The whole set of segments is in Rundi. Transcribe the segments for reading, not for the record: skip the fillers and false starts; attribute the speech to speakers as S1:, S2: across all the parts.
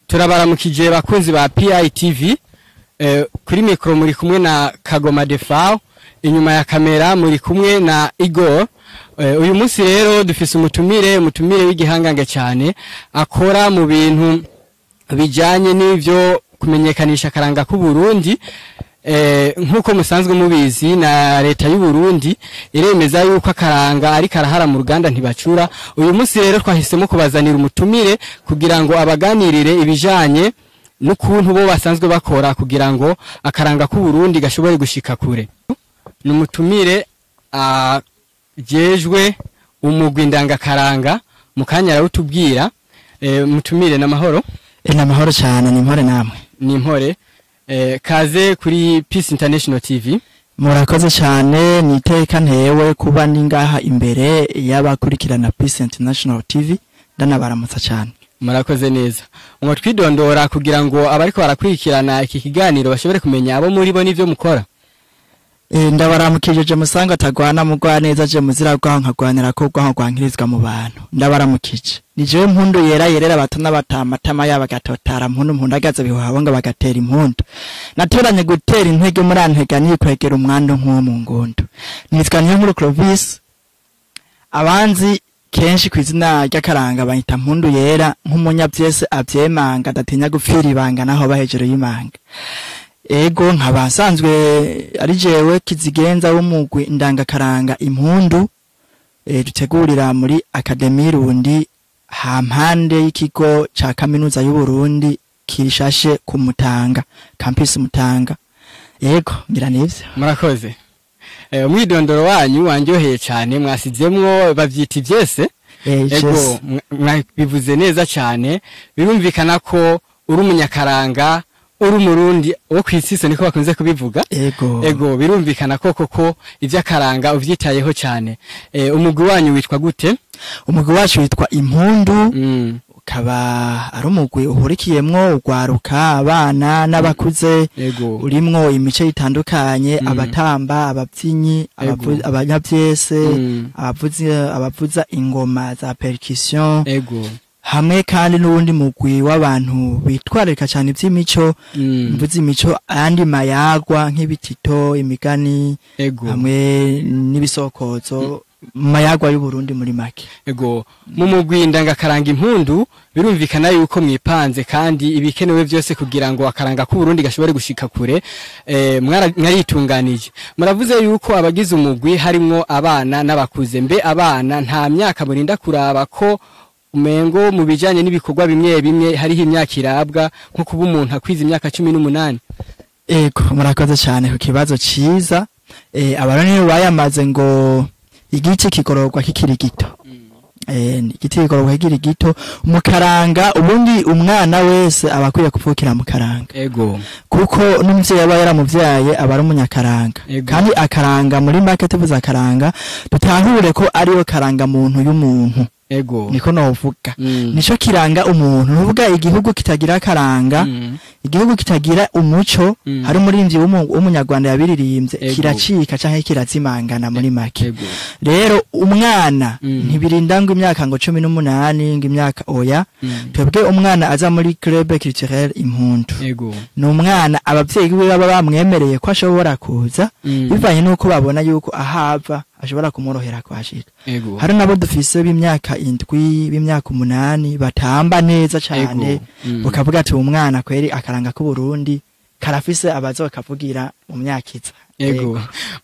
S1: Turabaramukije bakunzi ba PITV. Kuri mikro muri kumwe na Kagoma Defao, inyuma ya kamera muri kumwe na Igor. Uyu munsi rero dufise umutumire w'igihangange cyane akora mu bintu bijanye n'ivyo kumenyekanisha karanga ku Burundi. Nkuko musanzwe mubizi na leta y'u Burundi iremeza yuko akaranga ari karahara mu ruganda ntibacura. Uyu munsi rero twahisemo kubazanira umutumire kugira ngo abaganirire ibijanye n'ukuntu bo basanzwe bakora kugira ngo akaranga ku Burundi gashobore gushika kure. Numutumire jejwe umugwi ndangakaranga mukanya rawutubwira. Mutumire namahoro.
S2: Namahoro cyane, ni mpore namwe.
S1: Ni mpore. Kaze kuri Peace International TV.
S2: Murakoze cyane, niteka ntewe kuba ningaha imbere y'abakurikirana Peace International TV, ndanabaramutsa cyane.
S1: Murakoze neza. Ngo twidondora kugira ngo abariko barakurikirana iki kiganiro bashobore kumenya abo muri bo nivyo mukora.
S2: Ndabaramukije musanga tagwana mugwa neza je muzira gwa nkagwanira ko gwa nkwankirizwa mu bantu. Ndabaramukije. Nije mpundu yerera batuna batamatama yabagatotara mpundu agaze bihabonga bagatera impundu. Natoranye gutera intege muri antega ni kwegera umwando nk'uwo mu ngondo. Nitwa Niyonkuru Clovis. Abanzi kenshi kwizina ry'akaranga bahita mpundu yera nk'umunyabyese avyemanga datinya gupfira ibanga naho bahejero y'imanga. Ego nkabasanzwe ari jewe kizigenza w'umugwi ndangakaranga impundu dutegurira muri Academy Rundi hampande y'ikigo ca kaminuza y'u Burundi kirishashe ku Mutanga campus Mutanga. Ego ngira nivyo.
S1: Murakoze. Umwidondoro wanyu wanjoheye cyane mwasizemwo bavyita ivyese. Ego bivuze neza cyane, birumvikana ko uri umunyakaranga uri umurundi wo kwisise niko bakunze kubivuga. Ego birumvikana koko ivyakaranga uvyitayeho cyane. Umugwi wanyu witwa gute?
S2: Umugwi wacu witwa Impundu. Ukaba ari umugwi uhurikiyemwo ugwaruka abana n'abakuze. Urimwo imice itandukanye, abatamba, abavyinyi, abanyavyese, abavuza ingoma za percussion. Hamwe kandi n'ubundi mugwi w'abantu bitwareka cyane ivy'imico, mvuze imico andi mayagwa nk'ibitito, imigani, hamwe n'ibisokozo mayagwa y'u Burundi muri make.
S1: Mu mugwi ndangakaranga impundu birumvikana yuko mwipanze kandi ibikenewe byose kugira ngo akaranga ku Burundi gashobore gushika kure. Mwaritunganije. Muravuze yuko abagize umugwi harimwo abana n'abakuze. Mbe abana nta myaka murinda kuraba ko umengo mu bijanye n'ibikorwa bimwe hariho imyaka irabwa nko kuba umuntu akwiza imyaka 18?
S2: Murakoze cyane ku kibazo ciza. Abaroni bayamaze ngo igiti kigororwa kikiri gito. Igiti kigororwa kikiri gito. Umukaranga ubundi umwana wese abakwiye kuvukira mu karanga. Kuko n'umuvyeyi aba yaramuvyaye aba ari umunyakaranga. Kandi akaranga muri market tuvuza akaranga dutahure ko ariyo karanga muntu y'umuntu. Niko novuga. Nico kiranga umuntu. Nuvuga igihugu kitagira karanga, igihugu kitagira umuco, hari umurimvyi w'umunyarwanda yabiririmbye kiracika canke kirazimangana muri make. Rero umwana ntibirindangwa imyaka ngo 18 ng'imyaka oya. Twebwe umwana aza muri club culturel Impundu. N'umwana abavyeyi biwe baba bamwemereye ko ashobora kuza bivanye nuko babona yuko ahava ashobora kumorohera kwashika. Hari nabo dufise b'imyaka 7 b'imyaka 8 batamba neza cyane bukavuga ati umwana kweri akaranga ku Burundi karafise abazokavugira mu myaka iza.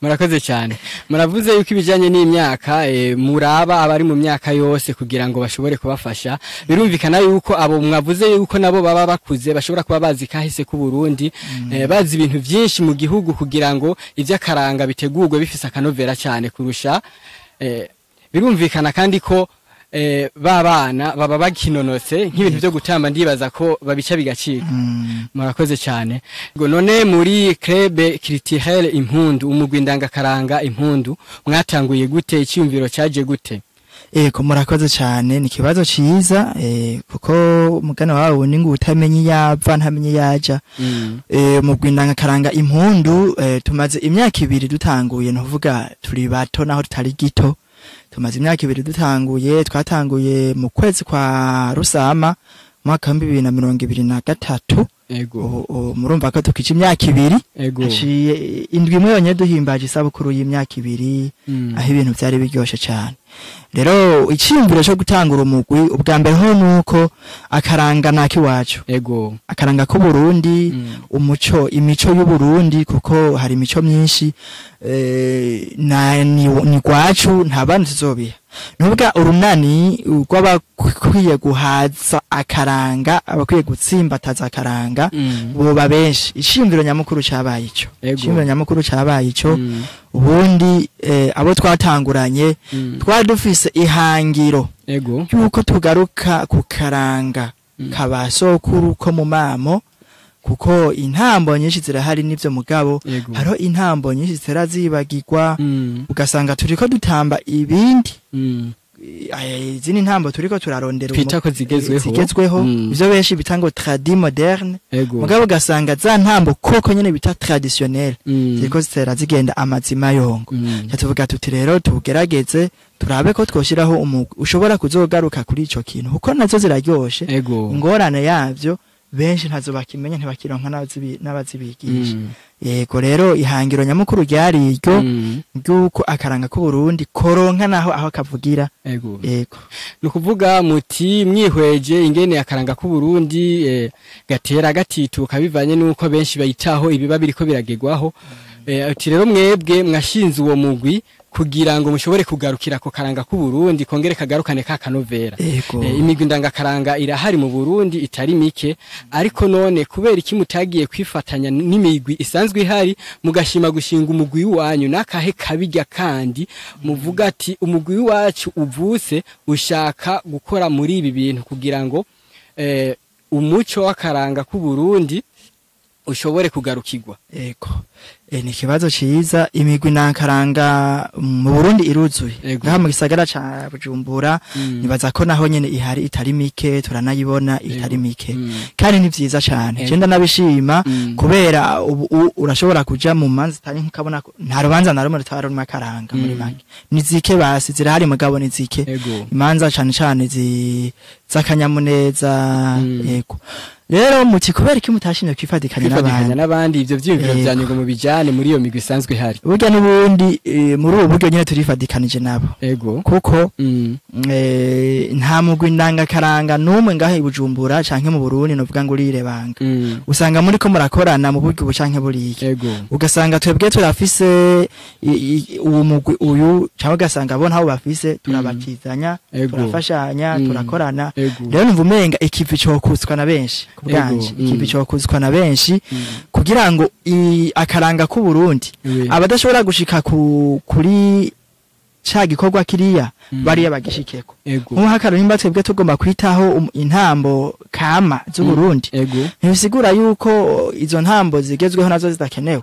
S1: Murakoze cyane. Muravuze yuko ibijanye n'imyaka muraba abari mu myaka yose kugira ngo bashobore kubafasha. Birumvikana yuko abo mwavuze yuko nabo baba bakuze bashobora kuba bazi kahise ku Burundi, bazi ibintu byinshi mu gihugu kugira ngo ivyakaranga bitegurwe bifise akanovera cyane kurusha. Birumvikana kandi ko babana baba bakinonotse nk'ibintu byo gutamba ndibaza ko babica bigacika. Murakoze cyane. None muri club culturel Impundu umugwi ndangakaranga Impundu mwatanguye gute, icyumviro cyaje gute?
S2: Murakoze cyane, ni kibazo ciza kuko umugana wawe ni ngo utamenye yava ntamenye yaja. Umugwi ndangakaranga Impundu tumaze imyaka 2 dutanguye, ntuvuga turi bato naho tutari gito. Tumaze imyaka 2 dutanguye, twatanguye mu kwezi kwa Rusama mwaka wa 2023
S1: ego
S2: murumva ko tukije imyaka 2
S1: ego
S2: aciye indwi imwe yonye duhimbaje isabukuru y'imyaka 2 aho ibintu byari biryoshe cyane rero icimbiro cyo gutangura umugwi ubwa mbere ho nuko akaranga naki wacu
S1: ego
S2: akaranga ko Burundi imico y'u Burundi kuko hari imico myinshi ni gwacu nta bantu tuzobiha nubwa urunani rw'abakwiye guhaza akaranga abakwiye gutsimbataza akaranga boba benshi icimbiro nyamukuru cabaye ico icimbiro nyamukuru cabaye ico ubundi abo twatanguranye dufise ihangiro yuko tugaruka ku karanga kabasokuru ko mu mamo kuko intambo nyinshi zirahari n'ivyo mugabo haro intambo nyinshi zirazibagirwa ugasanga turiko dutamba ibindi izindi ntambo turiko turarondera
S1: twitako
S2: zigezweho ivyo benshi bitango tradi moderne mugabo ugasanga za ntambo koko nyene bita traditionnel ziriko zitera zigenda amazima yongo cyatuvuga tuti rero tugerageze turabe ko twoshiraho ushobora kuzogaruka kuri ico kintu kuko nazo ziraryoshe ingorane yavyo benshi ntazo bakimenya ntibakironka n'abazibigisha yego rero ihangiro nyamukuru ryari iryo ryuko akaranga ko Burundi koronka naho aho kavugira
S1: yego nukuvuga muti mwihweje ingene akaranga ko Burundi gatera gatituka bivanye nuko benshi bayitaho ibiba biriko biragegwaho ati rero mwebwe mwashinze uwo mugwi kugira ngo mushobore kugarukira ko karanga ku Burundi kongere kagarukane ka kanovera imigwi ndangakaranga irahari mu Burundi itari mike ariko none kubera iki mutagiye kwifatanya n'imigwi isanzwe ihari mugashima gushinga umugwi wanyu nakahe kabijya kandi muvuga ati umugwi wacu uvuse ushaka gukora muri ibi bintu kugira ngo umuco w'akaranga ku Burundi ushobore kugarukirwa
S2: ni kibazo ciza imigwi nakaranga mu Burundi iruzuye ngaha mu gisagara ca Bujumbura nibaza ko naho nyene ihari itari mike turanayibona itari mike kandi ni vyiza cyane cenda nabishima kubera urashobora kuja mu manzi tari nkabona nta rubanza na rumwe rutara mu makaranga muri make nizike basi zirahari mugabo nizike imanza cyane z'akanyamuneza yego rero muti kubera iki mutashimye kwifatikanya
S1: n'abandi ivyo vyimviro byanyu ngo mubijane muri iyo migwi isanzwe ihari
S2: burya n'ubundi muri ubu buryo nyine turifadikanije nabo kuko nta mugwi ndangakaranga n'umwe ngahe Bujumbura canke mu Burundi novuga ngo urirebanga usanga muri ko murakorana mu buryo bucanke buriye ugasanga twebwe turafise uwo mugwi uyu cyangwa ugasanga bo ntaho bafise turabakizanya turafashanya turakorana rero numva umenga ikivi cyo kutswa na benshi kubwanje ikivi cyo kuzwa na benshi kugira ngo akaranga ku Burundi abadashobora gushika kuri ca gikorwa kiriya bari yabagishikeko nk'uhakaro nimba twebwe tugomba kwitaho intambo kama z'u Burundi ntibisigura yuko izo ntambo zigezweho nazo zidakenewe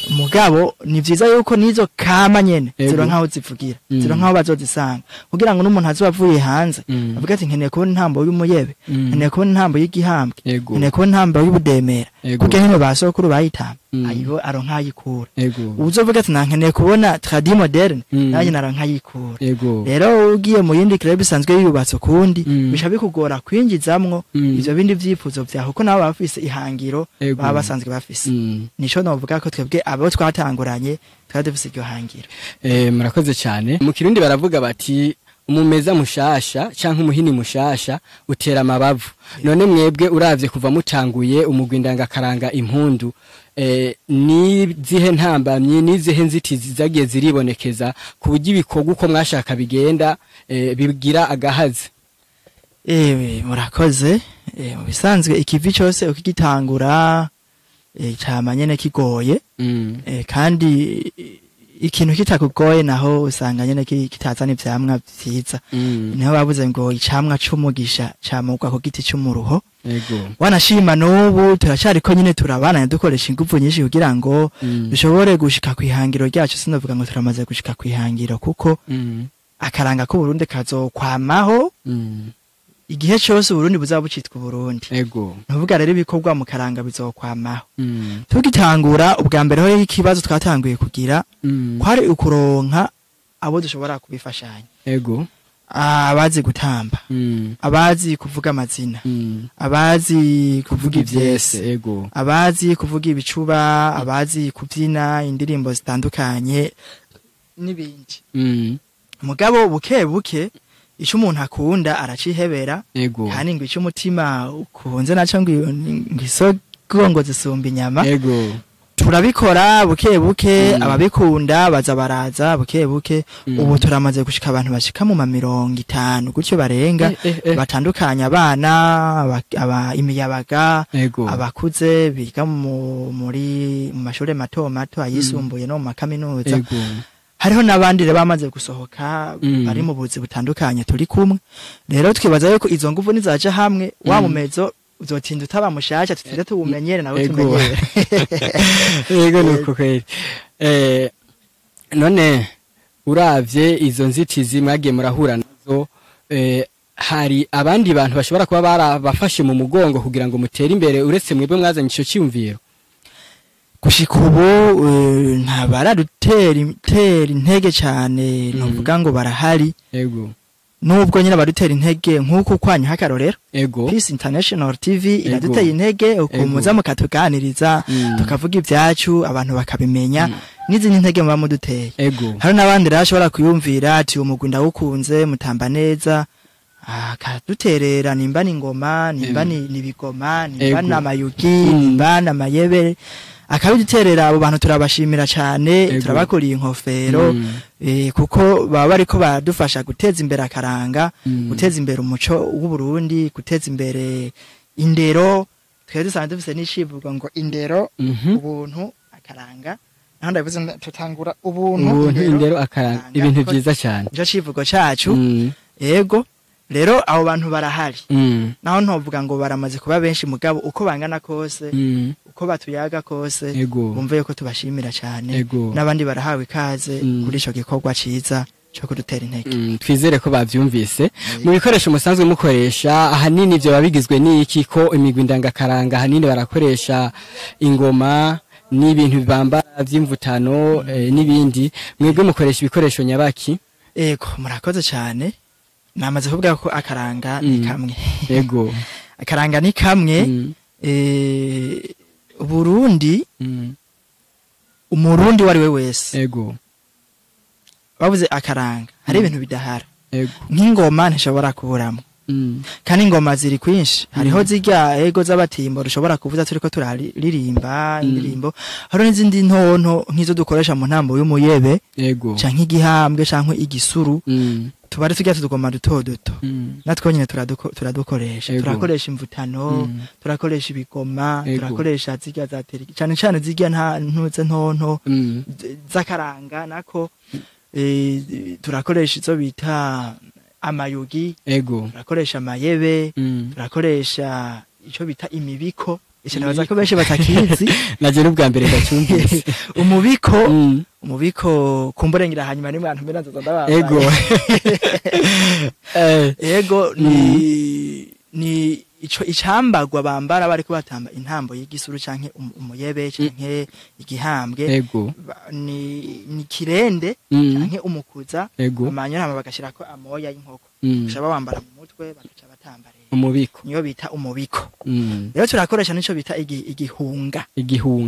S2: mugabo ni vyiza yuko nizo kama nyene ziro nkaho zivugira ziro nkaho bazozisanga kugira ngo n'umuntu azobavuye hanze avuga ati nkeneye kubona intambo y'umuyebe nkeneye kubona intambo y'igihambwe nkeneye kubona intambo y'ubudemera kuko hino basokuru bayitamba ayibo aronkayikura uzovuga ati nankeneye kubona tradi moderne naje narankayikura rero ugiye mu yindi club isanzwe yubatse kundi bisha bikugora kwinjizamwo ivyo bindi vyifuzo vyaho kuko nabo bafise ihangiro baba basanzwe bafise nico novuga ko twebwe abo twatanguranye twadufise iryo hangiro
S1: murakoze cyane mu Kirundi baravuga bati umumeza mushasha canke umuhini mushasha utera amabavu none mwebwe uravye kuva mutanguye umugwi ndangakaranga impundu ni zihe ntambamye ni zihe nzitizi zagiye ziribonekeza ku buryo ibikorwa uko mwashaka bigenda bigira agahazi
S2: murakoze mu bisanzwe ikivi cyose ukigitangura cyama nyene kigoye kandi ikintu kitakugoye naho usanga nyene kitazana ivyamwa vyiza niho babuze ngo icamwa c'umugisha camugwa ku giti c'umuruho wanashima n'ubu turacariko nyene turabana dukoresha ingufu nyinshi kugira ngo dushobore gushika kwihangiro ryacu sinovuga ngo turamaze gushika kwihangiro kuko akaranga ko Burundi kazokwamaho igihe cyose Burundi buzabucitwa Burundi ntuvuga rero ibikorwa mu karanga bizokwamaho tugitangura ubwa mbere ho ikibazo twatanguye kugira kwari ukuronka abo dushobora kubifashanya abazi gutamba, abazi kuvuga amazina, abazi kuvuga ivyese,
S1: ego,
S2: abazi kuvuga ibicuba, abazi kubyina indirimbo zitandukanye n'ibindi. Mugabo buke buke ico umuntu akunda aracihebera, kandi ngo ico umutima ukunze naco ngisogongo zisumba inyama.
S1: Ego.
S2: Turabikora buke buke, ababikunda baza baraza buke buke. Ubu turamaze gushika abantu bashika mu 50 gutyo barenga, batandukanya abana, imiyabaga, abakuze biga muri mu mashure mato mato ayisumbuye no mu makaminuza. Hariho nabandi rero bamaze gusohoka bari mu buzi butandukanye turi kumwe. Rero twibaza yuko izo nguvu nizaje hamwe wa mumezo uzotinda utaba mushasha tutinde tubumenyere nawe tumenyere.
S1: Yego nuko kweli. None uravye izo nzitizi mwagiye murahura nazo, hari abandi bantu bashobora kuba barabafashe mu mugongo kugira ngo mutere imbere uretse mwebwe mwazanye ico cyumviro?
S2: Gushika ubu nta baradutera intege cyane, novuga ngo barahari.
S1: Yego.
S2: Nubwo nyine barutera intege nkuko kwanya hakarorero.
S1: Ego.
S2: Peace International TV iraduteye intege ukumuza mukatuganiriza, tukavuga ibyacu abantu bakabimenya, n'izindi intege muba muduteye. Hari nabandi rashobora kuyumvira ati umugunda wukunze mutamba neza, akaduterera nimba n'ingoma, nimba n'ibigoma, nimba n'amayugi, nimba n'amayebe, akabiduterera. Abo bantu turabashimira cyane, turabakuriye inkofero, kuko baba bariko badufasha guteza imbere akaranga, guteza imbere umuco w'u Burundi, guteza imbere indero. Twese dusanzwe dufise n'icivugo ngo indero, ubuntu, akaranga. Naho ndavuze tutangura ubuntu,
S1: indero, akaranga, ibintu byiza cyane. Ico
S2: civugo cacu. Yego. Rero abo bantu barahari. Naho ntovuga ngo baramaze kuba benshi, mugabo uko bangana kose, uko batuyaga kose, bumve yuko tubashimira cyane. Nabandi barahawe ikaze kuri ico gikorwa ciza cyo kudutera intege.
S1: Twizere ko bavyumvise. Mu bikoresho musanzwe mukoresha ahanini byo babigizwe n'iki, ko imigwi ndangakaranga ahanini barakoresha ingoma n'ibintu bibambara vy'imvutano n'ibindi. Mwebwe mukoresha ibikoresho nyabaki?
S2: Ego, murakoze cyane. Namaze kuvuga ko akaranga ni kamwe.
S1: Yego.
S2: Akaranga ni kamwe. Burundi, umurundi wari we wese.
S1: Yego.
S2: Bavuze akaranga, hari ibintu bidahara.
S1: Yego.
S2: Nk'ingoma ntishobora kuburamo. Kandi ingoma ziri kwinshi. Hariho zirya ego z'abatimbo rushobora kuvuza turiko turaririmba indirimbo. Hariho n'izindi ntonto nk'izo dukoresha mu ntambo y'umuyebe.
S1: Yego.
S2: Canke igihambwe canke igisuru. Tubari tujya tudugoma duto duto. Natwo nyine turadukoresha. Turakoresha imvutano, turakoresha ibigoma, turakoresha zirya za teriki. Cyane cyane zirya ntuze ntonto zakaranga nako turakoresha izo bita amayugi.
S1: Ego.
S2: Turakoresha amayebe, turakoresha ico bita imibiko. Nabaza ko benshi batakizi.
S1: Naje n'ubwa mbere ndacyumvise.
S2: Umubiko kumburengira hanyuma ni mwantu mbere nzaza ndababa. Ego ni ico icambagwa bambara bari ko batamba intambo y'igisuru canke umuyebe canke igihambwe. Ni kirende canke umukuza, amanyama bagashirako amoya y'inkoko. Ushaba bambara mu mutwe bakaca batamba.
S1: Umubiko
S2: niyo bita umubiko. Rero turakoresha nico bita igihunga.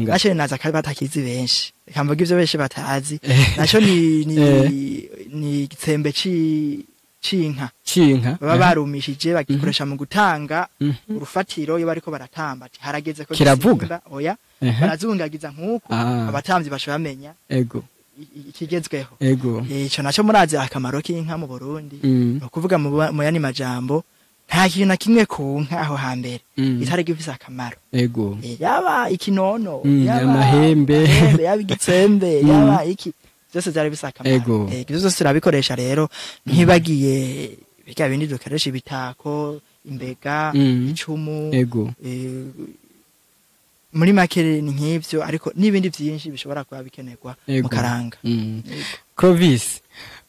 S2: Nacho naza kandi batakizi benshi, kamvuga ivyo benshi batazi. Naco ni gitsembe cinka baba barumishije bagikoresha mu gutanga urufatiro iyo bariko baratamba. Harageze ko
S1: kiravuga
S2: oya barazungagiza nkuko abatamvyi bashobamenya.
S1: Ego.
S2: Ikigezweho.
S1: Ico
S2: naco murazi akamaro k'inka mu Burundi. No kuvuga mu yani majambo nta kintu na kimwe ku nka aho hambere itari gifise akamaro. Yaba ikinono, yaba
S1: amahembe,
S2: yaba igitsembe, yaba iki, byose byari bisa akamaro. Byose turabikoresha rero, ntibagiye biga bindi dukoresha ibitako, imbega, icumu. Muri makere ni nk'ivyo, ariko n'ibindi byinshi bishobora kuba bikenerwa mu karanga.
S1: Clovis,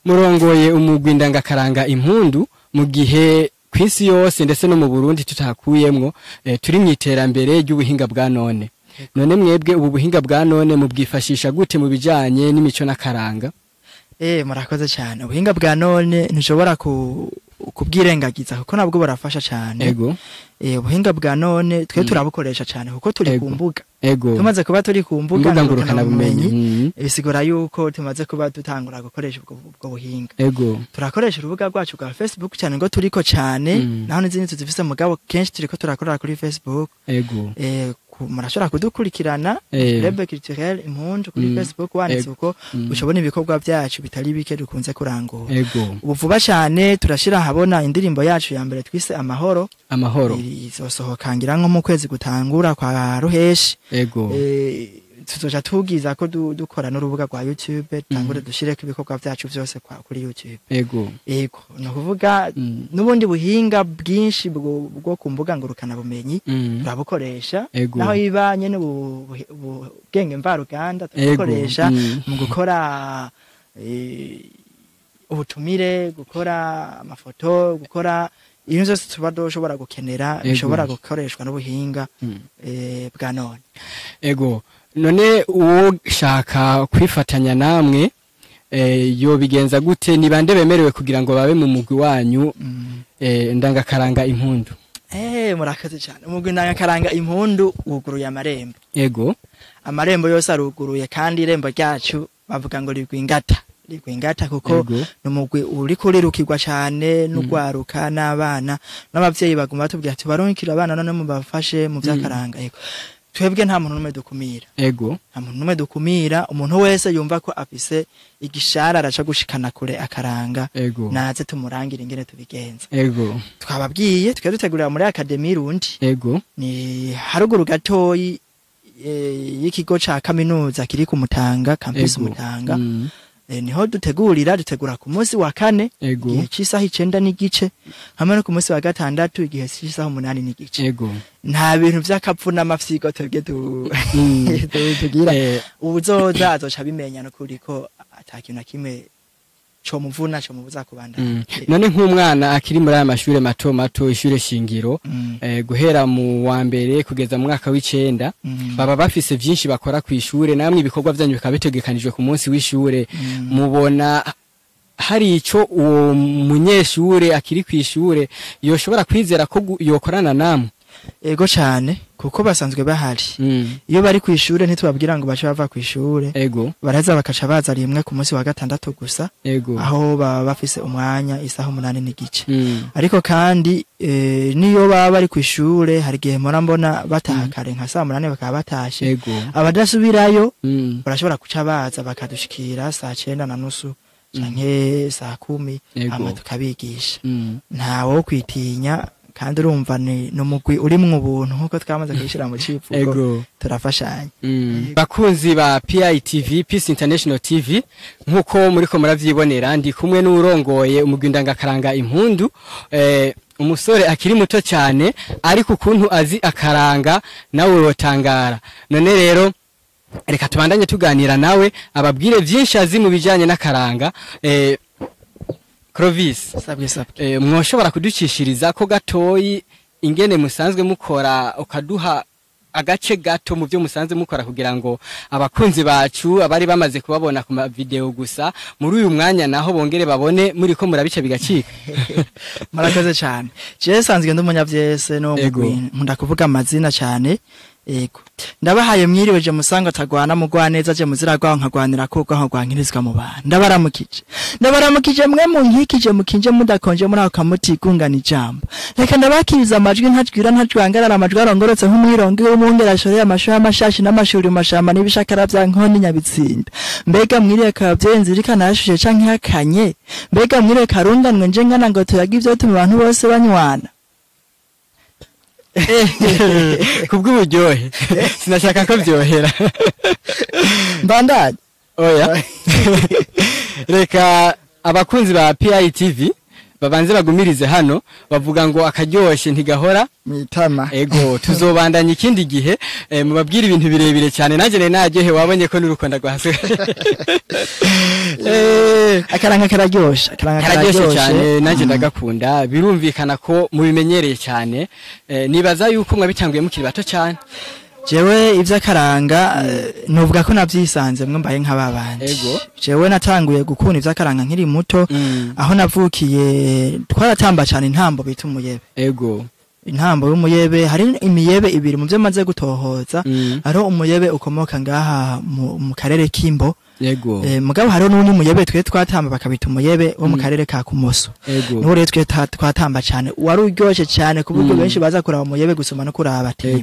S1: murongoye umugwi ndangakaranga impundu mu gihe kwisi yose ndetse no mu Burundi tutakuyemwo turi mwiterambere ry'ubuhinga bwa none. None mwebwe ubu buhinga bwa none mubwifashisha gute mu bijanye n'imico nakaranga?
S2: Murakoze cyane. Ubuhinga bwa none ntushobora kubwirengagiza kuko nabwo burafasha cyane.
S1: Ego.
S2: Ubuhinga bwa none twe turabukoresha cyane kuko turi ku mbuga.
S1: Ego.
S2: Tumaze kuba turi ku mbuga
S1: ngurukana bumenyi.
S2: Bisigura yuko tumaze kuba dutangura gukoresha ubwo buhinga.
S1: Ego.
S2: Turakoresha urubuga rwacu rwa Facebook cyane ngo turiko cyane. Naho n'izindi tuzifise mugabo kenshi turiko turakorera kuri Facebook.
S1: Ego.
S2: Murashobora kudukurikirana Rebe Culturel Impundu kuri Facebook wanditse uko ushobona ibikorwa byacu bitari bike dukunze kurangura. Ubu vuba cyane turashira habona indirimbo yacu ya mbere twise Amahoro. Izosohoka ngira nko mu kwezi gutangura kwa Ruheshi. Tuzoja tugiza ko dukora n'urubuga rwa YouTube tangure dushireko ibikorwa byacu byose kuri YouTube. No kuvuga nubundi buhinga bwinshi bwo kumbuga ngurukana bumenyi turabukoresha naho ibanye n'ubwenge mvaruganda turabukoresha mu gukora ubutumire, gukora amafoto, gukora ibintu byose tuba dushobora gukenera bishobora gukoreshwa n'ubuhinga bwa none.
S1: None uwo shaka kwifatanya namwe yo bigenza gute ni bande bemerewe kugira ngo babe mu mugwi wanyu ndangakaranga impundu?
S2: Murakoze cyane. Umugwi ndangakaranga impundu wuguruye amarembo. Amarembo yose aruguruye kandi irembo ryacu bavuga ngo rigwingata kuko numugwi uri kurirukirwa cyane n'ugwaruka n'abana n'abavyeyi baguma batubwira ati baronkira abana none mubafashe mu byakaranga. Twebwe nta muntu numwe dukumira. Nta muntu numwe dukumira, umuntu wese yumva ko afise igishara araca gushikana kure akaranga naze tumurangira ingene tubigenza. Twababwiye dutegurira muri Academy Rundi. Ni haruguru gatoyi y'ikigo ca kaminuza kiri ku Mutanga, campus Mutanga. Niho dutegura ku munsi wa kane igihe cy'isaha 9 n'igice hamwe no ku munsi wa gatandatu igihe cy'isaha 8 n'igice. Nta bintu vy'akapfu n'amafyigo twebwe tugira. Ubuzoza azoca bimenya no kuri ko atakintu na kimwe cyo muvuna cyo mubuza kubandanya.
S1: None nk'umwana akiri muri aya mashure mato ishure shingiro guhera mu wa mbere kugeza mu mwaka w'icenda baba bafise vyinshi bakora ku ishure namwe ibikorwa byanyu bikabitegekanijwe ku munsi w'ishure mubona hari ico uwo munyeshure akiri ku ishure yoshobora kwizera ko yokorana namwe?
S2: Cyane kuko basanzwe bahari. Iyo bari ku ishure ntitubabwira ngo bace bava ku ishure. Baraza bakaca baza rimwe ku munsi wa gatandatu gusa. Aho baba bafise umwanya isaha 8 n'igice. Ariko kandi niyo baba bari ku ishure hari gihe mbona bataha kare nka saa 8 bakaba batashe. Abadasubirayo barashobora kuca baza bakadushikira saa 9:30 canke saa 10 ama tukabigisha. Ntawo kwitinya kandi urumva ni numugwi uri mu buntu nkuko twamaze kwishira mu civugo turafashanya.
S1: Bakunzi ba PITV Peace International TV nkuko muriko muravyibonera ndi kumwe n'urongoye umugwi ndangakaranga impundu umusore akiri muto cyane ariko ukuntu azi akaranga nawe wotangara. None rero reka tubandanye tuganira nawe ababwire vyinshi azi mu bijanye n'akaranga. Clovis, mwoshobora kuducishiriza ko gatoyi ingene musanzwe mukora ukaduha agace gato mu byo musanzwe mukora kugira ngo abakunzi bacu abari bamaze kubabona ku video gusa muri uyu mwanya naho bongere babone muri ko murabica bigacika?
S2: Murakoze cyane. Je sanzwe ndumunyavye no nkunda kuvuga amazina cyane. Ndabahaye mwiriweje musanga tagwana mugwaneza je muzira gwaho nkagwanira ko gwaho gwankirizwa mu bana. Ndabaramukije mwe munkikije mukinje mudakonje muri akamuti gungana ijambo. Reka ndabakiriza amajwi ntajwira ntajwangarara amajwi arongorotse nk'umwirongo w'umwungera shore amashuha amashashi n'amashuri mashamba n'ibishakara bya nkoni nyabitsinda. Mbega mwiriye kabyenzi rika nashuje canke hakanye. Mbega mwiriye karunganwe nje ngana ngo tuyaga ivyo tuma abantu bose banywana.
S1: Kubw'uburyohe sinashaka ko byohera.
S2: Mbandanye
S1: reka abakunzi ba PITV babanze bagumirize hano bavuga ngo akaryoshe ntigahora
S2: mitama.
S1: Tuzobandanya ikindi gihe mubabwira ibintu birebire cyane naje najehe wabonye ko n'urukonda rwase.
S2: Akaranga kararyoshe
S1: cyane naje ndagakunda birumvikana ko mubimenyereye cyane. Nibaza yuko mwabitanguye mukiri bato cyane.
S2: jewe ivy'akaranga novuga ko navyisanze mwe mbaye nk'ababandi
S1: Ego.
S2: jewe natanguye gukunda ivy'akaranga nkiri muto aho navukiye twaratamba cyane intambo bita umuyebe
S1: Ego.
S2: intambo y'umuyebe hari imiyebe ibiri mu byo maze gutohoza ariho umuyebe ukomoka ngaha mu karere k'Imbo
S1: Yego.
S2: mugabo hariho n'undi muyebe twe twatamba bakabita umuyebe wo mu karere ka Kumoso niho rero twe twatamba cyane wari uryoshye cyane ku buryo benshi baza kuraba umuyebe gusoma no kuraba ati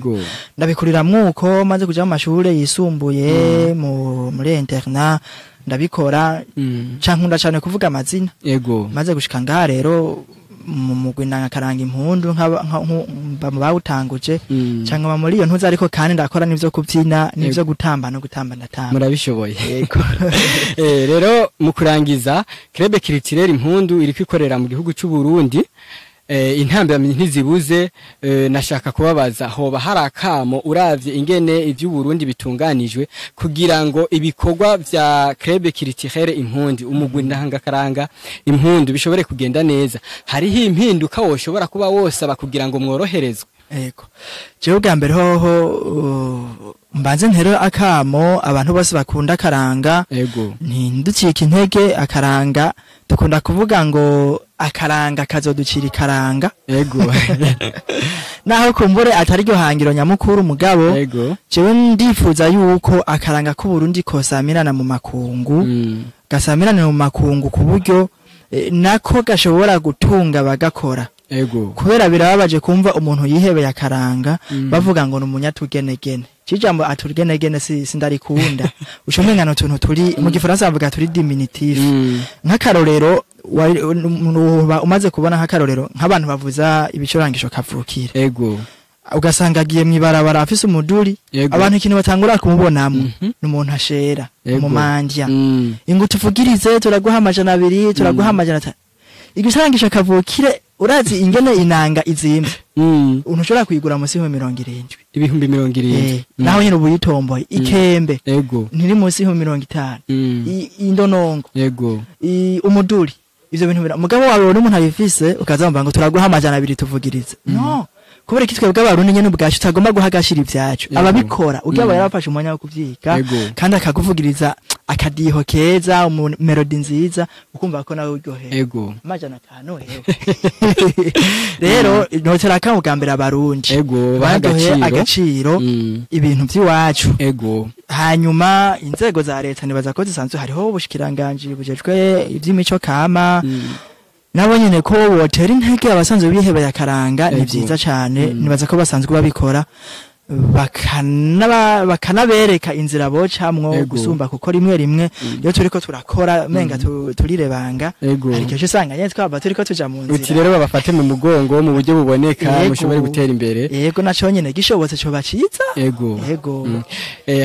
S2: ndabikurira mwuko maze kuja mu mashure yisumbuye muri internat ndabikora cankunda cyane kuvuga amazina maze gushika ngaha rero mu gwinanga karanga impundu nka bawutanguje cyangwa muri iyo ntuza ariko kandi ndakora nivyo kubyina nivyo gutamba no gutamba ndatamba
S1: murabishoboye yego rero mu kurangiza Club Culturel Impundu iri kwikorera mu gihugu cy'u Burundi intambwe ntizibuze nashaka kubabaza hoba harakamo uravye ingene ivyo Burundi bitunganijwe kugira ngo ibikorwa vya Club Culturel Impundu umugwi ndangakaranga impundu bishobore kugenda neza hariho impinduka woshobora kuba wosaba kugira ngo mworoherezwe
S2: yego jewe bwa mbere hoho mbanze ntero akamo abantu bose bakunda akaranga ntinducike intege akaranga dukunda kuvuga ngo akaranga kazoducira ikaranga naho kumbure atari ryo hangiro nyamukuru mugabo jewe ndifuza yuko akaranga ku Burundi kosamirana mu makungu gasamirana mu makungu ku buryo nako gashobora gutunga bagakora kubera birababaje kumva umuntu yihebeye akaranga bavuga ngo n'umunyatugenegene cijambo atugenegene sindarikunda ushomengana tuntu turi mu gifaransa bavuga turi diminutif nk'akarorero umaze kubona nk'akarorero nk'abantu bavuza ibicorangisho kavukira ugasanga agiye mwibarabara afise umuduri abantu ikintu batangura kumubonamo n'umuntu ashera mu mandya ingutu tuvugirize turaguha amajana 2 turaguha amajana 5 igicorangisho kavukire urazi ingene inanga izimba unushobora kuyigura munsi ya 70
S1: ibihumbi 70
S2: naho nyine ubuyitomboye ikembe ntiri munsi ya 50 indonongo umuduri ivyo bintu mugabo wawe n'umuntu abifise ukazamba ngo turaguha amajana 2 tuvugirize no kubera kitwe bw'abarundi nyene ubwacu tagomba guhagashira ivyacu ababikora ugaba yarafashe umwanya wo kuvyiga kandi akaguvugiriza akadiho keza melody nziza ukumva ko nawe uryoheye amajana 5 rero notera kamugambira abarundi badohe agaciro ibintu by'iwacu hanyuma inzego za leta nibaza ko zisanzwe hariho ubushikiranganje bujejwe ivy'imico kama nabo nyene ko wotera intege abasanzwe bihebeye akaranga ni vyiza cyane nibaza ko basanzwe babikora bakanabereka inzira bocamwo gusumba kuko rimwe iyo turiko turakora menga turirebanga ariko cyo usanga nyene twaba turiko tuja mu nzira
S1: uti rero babafate mu mugongo mu buryo buboneka mushobore gutera imbere
S2: yego naco nyene gishobotse cyo baciza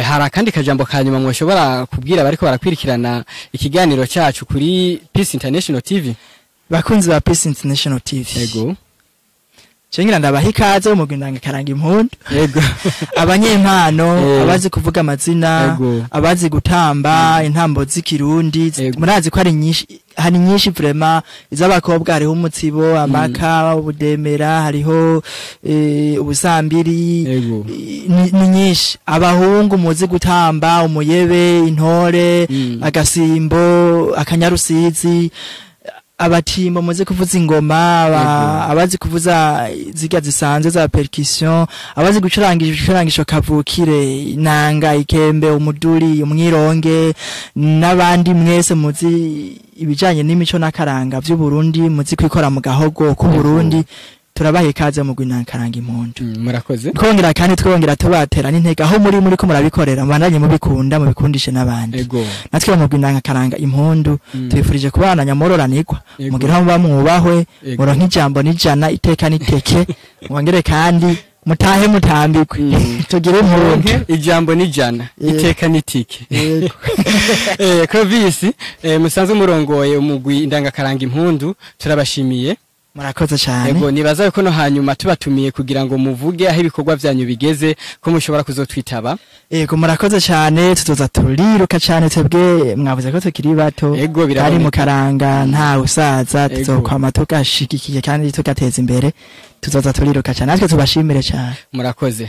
S1: hari akandi kajambo kanyuma mwoshobora kubwira bariko barakwirikirana ikiganiro cyacu kuri Peace International TV
S2: bakunzi ba Peace International TV Chengira ndabaha ikaze mu gwindanga karanga impundu abanyempano abazi kuvuga amazina abazi gutamba intambo z'ikirundi murazi ko ari nyinshi vraiment iz'abakobwa hariho umutsibo amaka ubudemera hariho ubusambiri ni nyinshi abahungu muzi gutamba umuyebe intore agasimbo akanyarusizi abatimbo muze kuvuza ingoma abazi kuvuza ziga zisanzwe za percussion abazi gucurangisho kavukire inanga ikembe umuduri umwironge n'abandi mwese muzi ibijanye n'imico n'akaranga by'u Burundi muzi kwikora mu gahogo ku Burundi turabahe kaze mu gwinankaranga impundu
S1: murakoze
S2: twongera kandi twongera tubatera n'intege aho muri ko murabikorera mbandanye mubikunda mubikundishe nabandi natwe mu gwinankaranga impundu tubifurije kubana nyamororanirwa mugira aho bamwubahwe muronka ijambo n'ijana iteka n'iteke mwongere kandi mutahe mutambikwe tugire impundu
S1: ijambo n'ijana iteka n'itike Clovis musanze murongoye umugwi indangakaranga impundu turabashimiye
S2: murakoze cyane
S1: yego nibaza ko no hanyuma tubatumiye kugira ngo muvuge aho ibikorwa byanyu bigeze ko mushobora kuzotwitaba
S2: yego murakoze cyane tuzoza turiruka cyane twebwe mwavuze ko tukiri bato ari mu karanga nta usaza tuzokwama tugashigikiye kandi tugateza imbere tuzoza turiruka cyane natwe tubashimire cyane
S1: murakoze